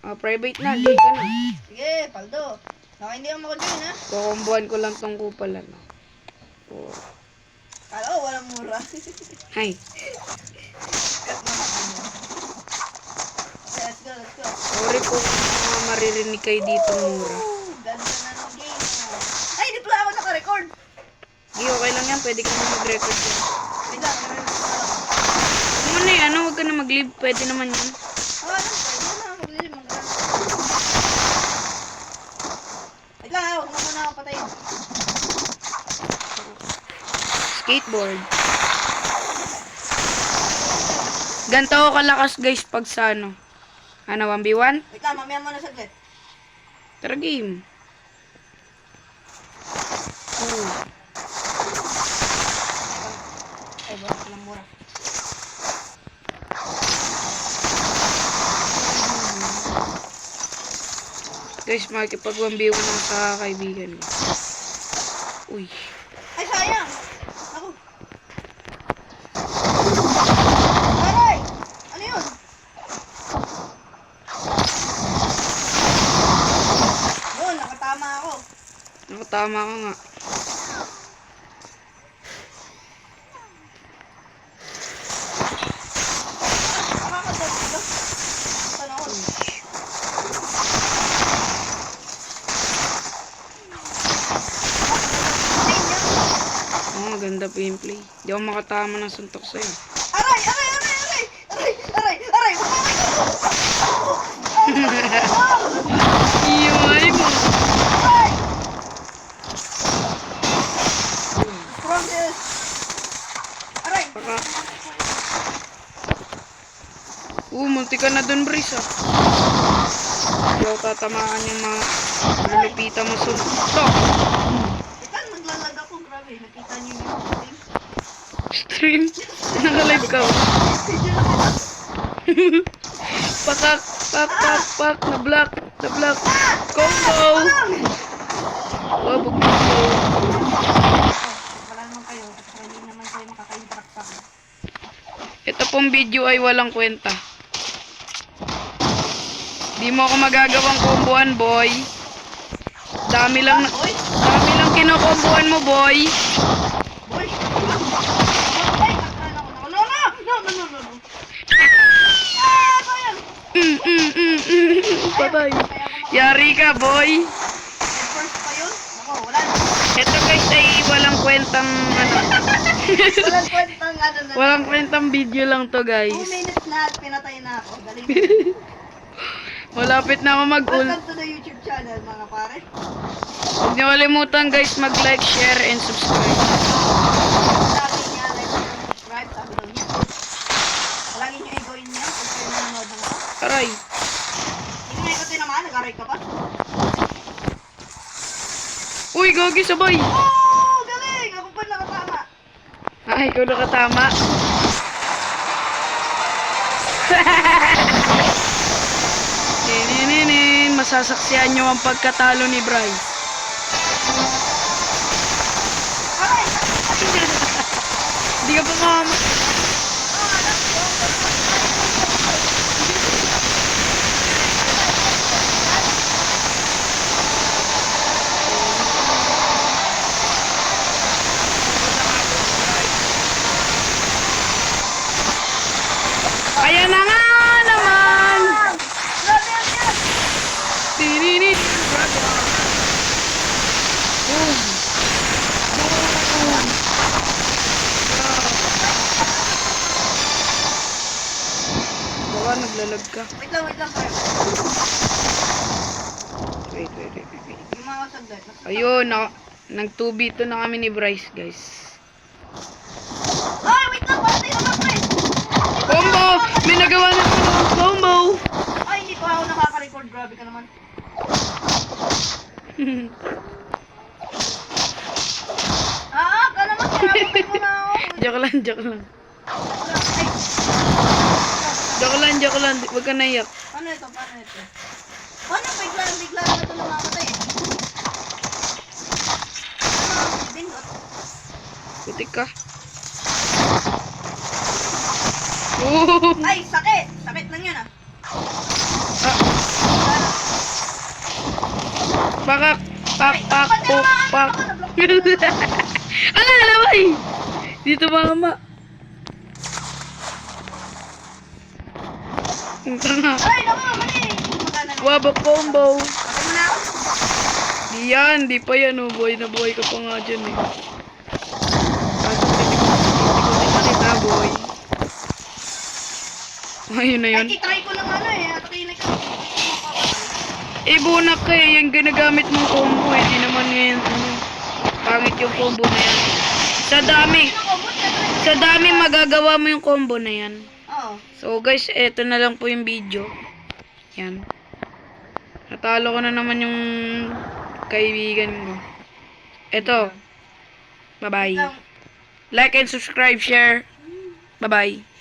Private na, di ka na. Sige, paldo. Naka hindi ako makajoin ha. Kukumbuhan ko lang tong kupalan. Oh. Kala ko walang mura. Hay. Cut na ako. Okay, let's go, let's go. Sorry po kung mga maririnig kayo dito mura. Ganda na ng game. Ay, di pala ako naka-record. Di, okay lang yan. Pwede ka na mag-record yan. Wait lang, Kung ano yan, huwag ka na mag-leave. Pwede naman yan. pwede na, maglilim ang gano'n. Wait lang ha, huwag mo muna ako patayin. Skateboard. Ganito ako kalakas guys pag sa ano. Ano, 1v1? Wait lang, mamaya muna saglit. Tara game. Oh. Ay, bawas ko lang mura. Guys, makikipag 1v1 ako sa kaibigan ko. Uy. Ay, sayang! Ako. Aray! Ano yun? Yun, nakatama ako. Nakatama ka nga. Nakakadog ba? Panahon. Oh, ganda po yung play. Di ako makatama ng suntok sa'yo. Aray! Aray! Aray! Aray! Aray! Aray! Aray! Iyoy mo. Aray! Strongest! Aray! Baka. Munti ka na dun, Brice, ah. Di ako tatamaan yung mga lulupita mo suntok. Ikan, maglalag ako. Grabe, nakita niyo yung Stream? Naka-live ka. Pakak, pak, pak, pak. Na-block, na-block. Combo! Wabog mo. Wala naman kayo. At hindi naman kayo makaka-interact pa. Ito pong video ay walang kwenta. Di mo ako magagawang kombohan, boy. Dami lang kinokombohan mo, boy. Boy! Ay! No! Ah! Sayang! Patay. Yari ka, boy. First pa yun? Ako, wala na. Ito guys ay walang kwentang ano. Walang kwentang ano na. Walang kwentang video lang to, 2 guys. minutes na at pinatay na ako. Galing. Malapit na ako mag-ul. Welcome to the YouTube channel, mga pare. Huwag niyo kalimutan, guys, mag-like, share, and subscribe. Lagi niya like and subscribe. Sabi daw niya. Lagi niyo i-join niya kung kayo nanonood ng ako. Aray. Hindi nga ikaw naman. Nag-aray ka pa. Uy, gogi sabay. Oh! Galing! Ako pa nakatama. Ay, ikaw nakatama. Nininin, masasaksihan nyo ang pagkatalo ni Bryce. Aray! Hindi ka pa mama. Ayan na nga naman. Grabe yan yan! Nininin. Boom. Boom. Baka naglalag ka. Wait lang, pare. Wait. Yung mga saglit. Ayun, nag 2v2 na kami ni Bryce, guys. Ay, wait lang! Patay naman, pre! Combo! May nagawa na ako ng combo! Ay, hindi pa ako nakaka-record. Grabe ka naman. Ka naman. Kinabutin mo na ako. Joke lang. Ay, Joke lang. Huwag ka naiyak. paano ito? Paano bigla na ito namamatay eh? Bingot. Putik ka. Oh! Ay, sakit! Sakit lang yun ah. Ah! Pakak. Pak, pak, puk, pak. Ala, boy. Dito mama. Ang tanga. Ay, naku, mali. Magkano na? Wabak combo. Patay mo na ako. Di yan, di pa yan oh boy. Nabuhay ka pa nga dyan eh. Kaso hindi ko kita boy. Ayun na yun. Ay, titry ko lang ano eh. Atakin na ka. Eh, bunak ka eh. Yung ginagamit mong combo eh. Di naman ngayon. Pangit yung combo na yan. Sa dami magagawa mo yung combo na yan. Oo. So guys, eto na lang po yung video. Yan. Natalo ko na naman yung kaibigan ko. Eto. Bye-bye. Like and subscribe, share. Bye-bye.